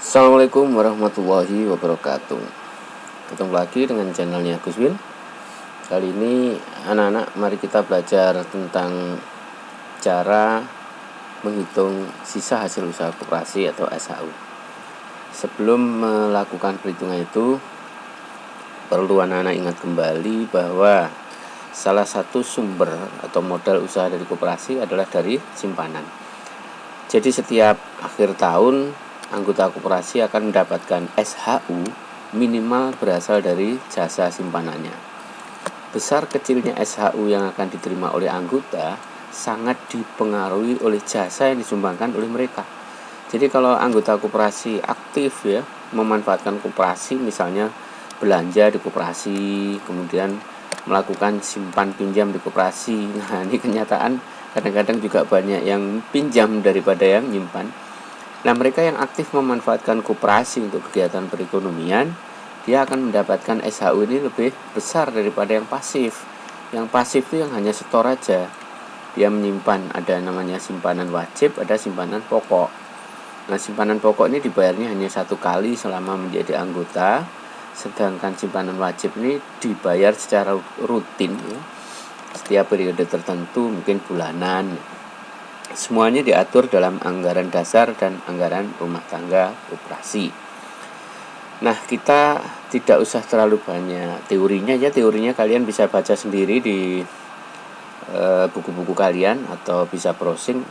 Assalamualaikum warahmatullahi wabarakatuh. Ketemu lagi dengan channelnya Gus Win. Kali ini anak-anak mari kita belajar tentang cara menghitung sisa hasil usaha koperasi atau SHU. Sebelum melakukan perhitungan itu, perlu anak-anak ingat kembali bahwa salah satu sumber atau modal usaha dari koperasi adalah dari simpanan. Jadi setiap akhir tahun anggota koperasi akan mendapatkan SHU minimal berasal dari jasa simpanannya. Besar kecilnya SHU yang akan diterima oleh anggota sangat dipengaruhi oleh jasa yang disumbangkan oleh mereka. Jadi kalau anggota koperasi aktif ya, memanfaatkan koperasi, misalnya belanja di koperasi, kemudian melakukan simpan pinjam di koperasi. Nah, ini kenyataan kadang-kadang juga banyak yang pinjam daripada yang nyimpan. Nah, mereka yang aktif memanfaatkan koperasi untuk kegiatan perekonomian, dia akan mendapatkan SHU ini lebih besar daripada yang pasif. Yang pasif itu yang hanya setor aja. Dia menyimpan, ada namanya simpanan wajib, ada simpanan pokok. Nah, simpanan pokok ini dibayarnya hanya 1 kali selama menjadi anggota, sedangkan simpanan wajib ini dibayar secara rutin ya, setiap periode tertentu, mungkin bulanan. Semuanya diatur dalam anggaran dasar dan anggaran rumah tangga koperasi. Nah, kita tidak usah terlalu banyak teorinya ya. Teorinya kalian bisa baca sendiri di buku-buku kalian atau bisa browsing.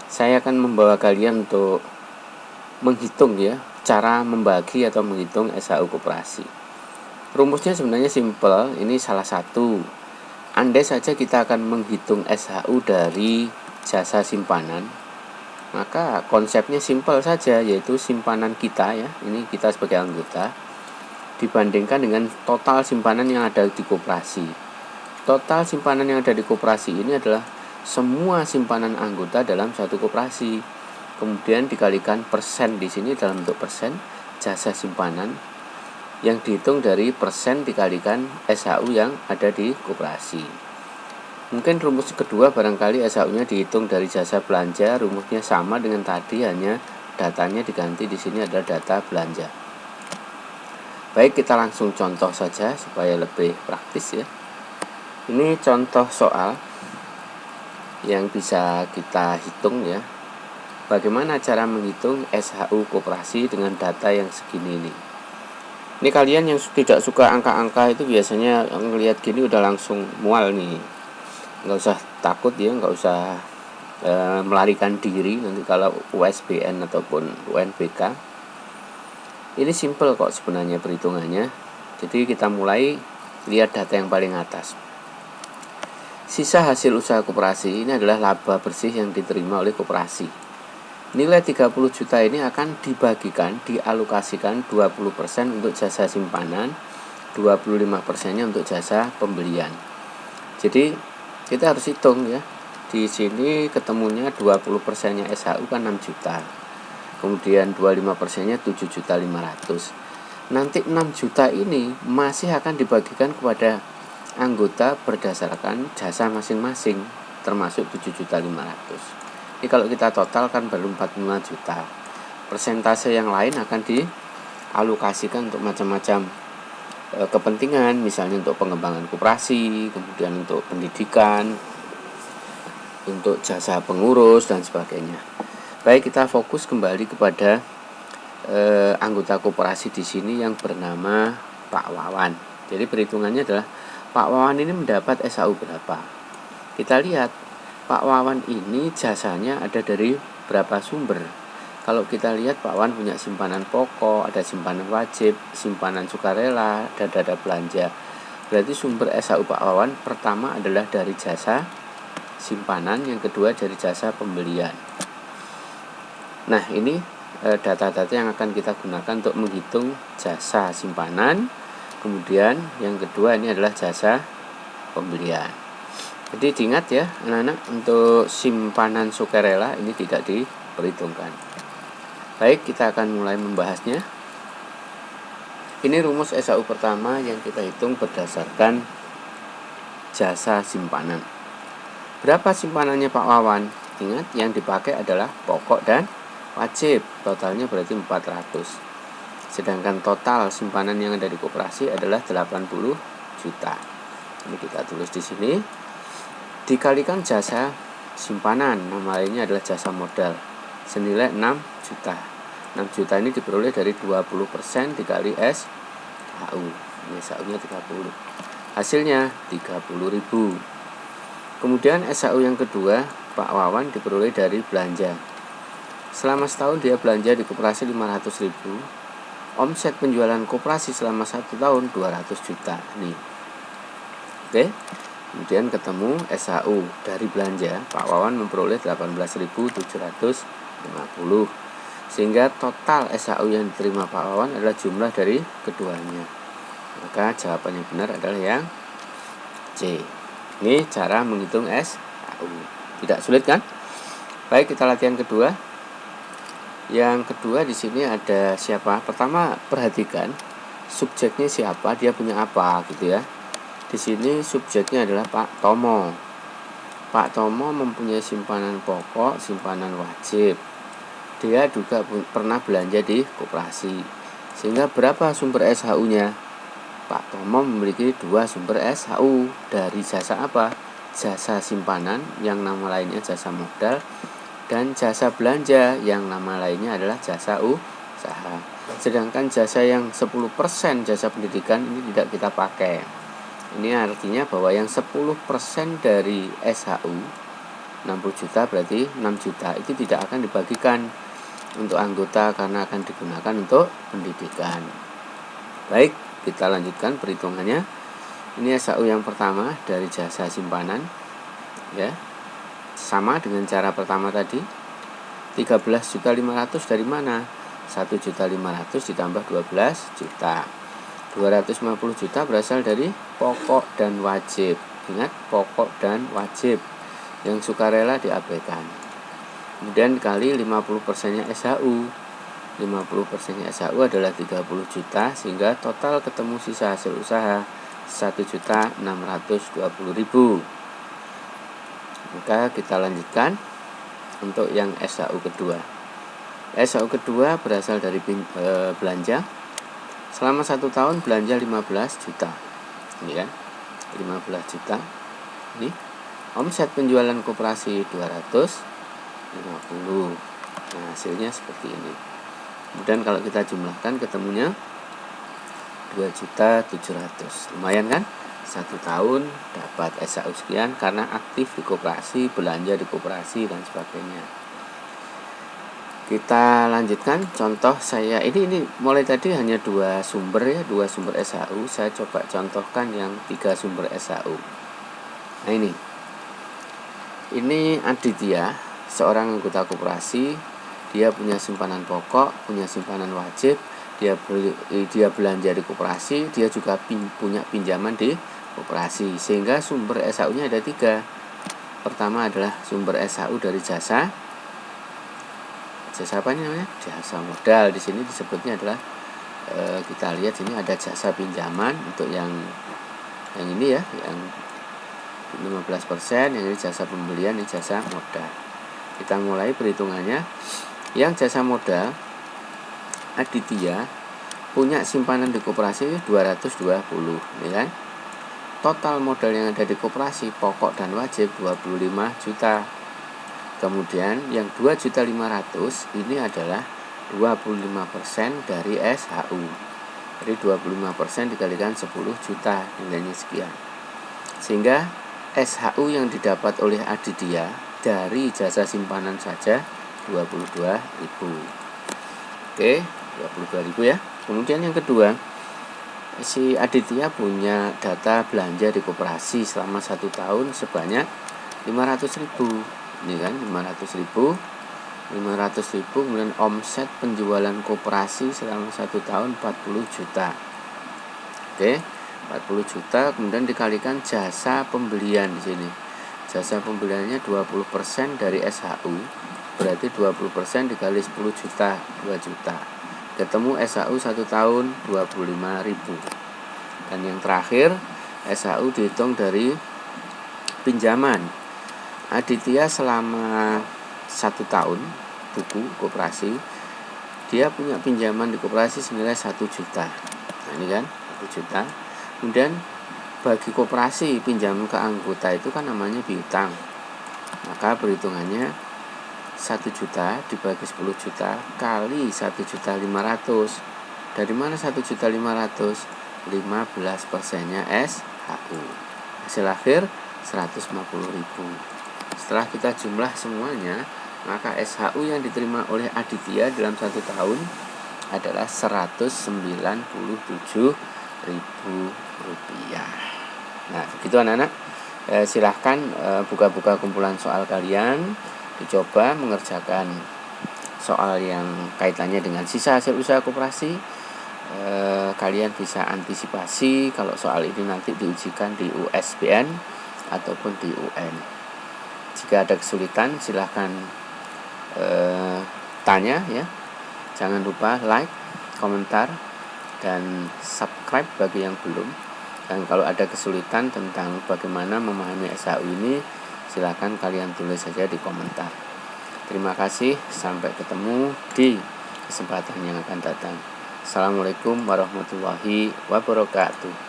Saya akan membawa kalian untuk menghitung ya, cara membagi atau menghitung SHU koperasi. Rumusnya sebenarnya simple, ini salah satu. Andai saja kita akan menghitung SHU dari jasa simpanan, maka konsepnya simpel saja, yaitu simpanan kita ya, ini kita sebagai anggota, dibandingkan dengan total simpanan yang ada di koperasi. Total simpanan yang ada di koperasi ini adalah semua simpanan anggota dalam satu koperasi. Kemudian dikalikan persen di sini dalam bentuk persen jasa simpanan, yang dihitung dari persen dikalikan SHU yang ada di koperasi. Mungkin rumus kedua barangkali SHU-nya dihitung dari jasa belanja, rumusnya sama dengan tadi, hanya datanya diganti, di sini adalah data belanja. Baik, kita langsung contoh saja supaya lebih praktis ya. Ini contoh soal yang bisa kita hitung ya. Bagaimana cara menghitung SHU koperasi dengan data yang segini ini. Ini kalian yang tidak suka angka-angka itu biasanya ngelihat gini udah langsung mual nih. Nggak usah takut ya, nggak usah melarikan diri nanti kalau USBN ataupun UNBK. Ini simple kok sebenarnya perhitungannya. Jadi kita mulai lihat data yang paling atas. Sisa hasil usaha koperasi ini adalah laba bersih yang diterima oleh koperasi. Nilai 30 juta ini akan dibagikan, dialokasikan 20% untuk jasa simpanan, 25%-nya untuk jasa pembelian. Jadi kita harus hitung ya. Di sini ketemunya 20%-nya SHU kan 6 juta. Kemudian 25%-nya 7.500.000. Nanti 6 juta ini masih akan dibagikan kepada anggota berdasarkan jasa masing-masing, termasuk 7.500.000. Ini kalau kita total kan baru 45 juta. Persentase yang lain akan dialokasikan untuk macam-macam kepentingan, misalnya untuk pengembangan koperasi, kemudian untuk pendidikan, untuk jasa pengurus dan sebagainya. Baik, kita fokus kembali kepada anggota koperasi di sini yang bernama Pak Wawan. Jadi perhitungannya adalah Pak Wawan ini mendapat SHU berapa. Kita lihat Pak Wawan ini jasanya ada dari berapa sumber. Kalau kita lihat Pak Wawan punya simpanan pokok, ada simpanan wajib, simpanan sukarela, dan dana belanja. Berarti sumber SHU Pak Wawan pertama adalah dari jasa simpanan, yang kedua dari jasa pembelian. Nah, ini data-data yang akan kita gunakan untuk menghitung jasa simpanan. Kemudian yang kedua ini adalah jasa pembelian. Jadi diingat ya anak-anak, untuk simpanan sukarela ini tidak diperhitungkan. Baik, kita akan mulai membahasnya. Ini rumus SHU pertama yang kita hitung berdasarkan jasa simpanan. Berapa simpanannya Pak Wawan? Ingat, yang dipakai adalah pokok dan wajib, totalnya berarti 400. Sedangkan total simpanan yang ada di koperasi adalah 80 juta. Ini kita tulis di sini. Dikalikan jasa simpanan, nama lainnya adalah jasa modal, senilai 6 juta. 6 juta ini diperoleh dari 20% dikali SHU. Ini SHU-nya 30. Hasilnya 30.000. Kemudian SHU yang kedua, Pak Wawan diperoleh dari belanja. Selama setahun dia belanja di koperasi 500.000. Omset penjualan koperasi selama 1 tahun 200 juta. Nih. Oke. Kemudian ketemu SHU dari belanja, Pak Wawan memperoleh 18.750. Sehingga total SHU yang diterima Pak Wawan adalah jumlah dari keduanya. Maka jawaban yang benar adalah yang C. Ini cara menghitung SHU. Tidak sulit kan? Baik, kita latihan kedua. Yang kedua di sini ada siapa? Pertama, perhatikan subjeknya siapa, dia punya apa gitu ya. Di sini subjeknya adalah Pak Tomo. Pak Tomo mempunyai simpanan pokok, simpanan wajib. Dia juga pernah belanja di koperasi. Sehingga berapa sumber SHU-nya? Pak Tomo memiliki 2 sumber SHU. Dari jasa apa? Jasa simpanan yang nama lainnya jasa modal, dan jasa belanja yang nama lainnya adalah jasa usaha. Sedangkan jasa yang 10% jasa pendidikan ini tidak kita pakai. Ini artinya bahwa yang 10% dari SHU 60 juta berarti 6 juta itu tidak akan dibagikan untuk anggota karena akan digunakan untuk pendidikan. Baik, kita lanjutkan perhitungannya. Ini SHU yang pertama dari jasa simpanan ya. Sama dengan cara pertama tadi. 13.500.000 dari mana? 1.500.000 ditambah 12 juta. 250 juta berasal dari pokok dan wajib. Ingat, pokok dan wajib. Yang sukarela diabaikan. Kemudian kali 50%-nya SHU. 50%-nya SHU adalah 30 juta, sehingga total ketemu sisa hasil usaha 1.620.000. Maka kita lanjutkan untuk yang SHU kedua. SHU kedua berasal dari belanja. Selama 1 tahun belanja 15 juta. Ini kan 15 juta. Ini omset penjualan koperasi 250. Nah, hasilnya seperti ini. Kemudian kalau kita jumlahkan ketemunya 2.700.000. Lumayan kan? 1 tahun dapat SHU sekian karena aktif di koperasi, belanja di koperasi dan sebagainya. Kita lanjutkan contoh saya. Ini mulai tadi hanya 2 sumber ya, 2 sumber SHU. Saya coba contohkan yang 3 sumber SHU. Nah, ini Aditya, seorang anggota koperasi. Dia punya simpanan pokok, punya simpanan wajib. Dia belanja di koperasi, dia juga punya pinjaman di koperasi, sehingga sumber SHU-nya ada 3. Pertama adalah sumber SHU dari jasa apa namanya? Jasa modal. Di sini disebutnya adalah kita lihat sini ada jasa pinjaman untuk yang ini ya, yang 15%, yang ini jasa pembelian, ini jasa modal. Kita mulai perhitungannya. Yang jasa modal, Aditya punya simpanan di koperasi 220, ya kan? Total modal yang ada di koperasi pokok dan wajib 25 juta. Kemudian yang 2.500.000 ini adalah 25% dari SHU. Jadi 25% dikalikan 10 juta, nilainya sekian. Sehingga SHU yang didapat oleh Aditya dari jasa simpanan saja 22.000. Oke, 22.000 ya. Kemudian yang kedua, si Aditya punya data belanja di koperasi selama 1 tahun sebanyak 500.000. Ini kan 500.000, kemudian omset penjualan koperasi selama 1 tahun 40 juta. Oke, 40 juta, kemudian dikalikan jasa pembelian di sini. Jasa pembeliannya 20% dari SHU, berarti 20% dikali 10 juta, 2 juta. Ketemu SHU 1 tahun 25.000. Dan yang terakhir, SHU dihitung dari pinjaman. Aditya selama 1 tahun buku koperasi, dia punya pinjaman di koperasi senilai 1 juta. Nah ini kan 1 juta. Kemudian bagi koperasi pinjaman ke anggota itu kan namanya piutang. Maka perhitungannya 1 juta dibagi 10 juta kali 1.500.000. Dari mana 1.500.000? 15%-nya SHU. Hasil akhir 150.000. Setelah kita jumlah semuanya, maka SHU yang diterima oleh Aditya dalam 1 tahun adalah Rp197.000. Nah, begitu anak-anak. Silahkan buka-buka kumpulan soal kalian, dicoba mengerjakan soal yang kaitannya dengan sisa hasil usaha koperasi. Kalian bisa antisipasi kalau soal ini nanti diujikan di USBN ataupun di UN. Jika ada kesulitan silahkan tanya ya. Jangan lupa like, komentar, dan subscribe bagi yang belum. Dan kalau ada kesulitan tentang bagaimana memahami SHU ini, silahkan kalian tulis saja di komentar. Terima kasih, sampai ketemu di kesempatan yang akan datang. Assalamualaikum warahmatullahi wabarakatuh.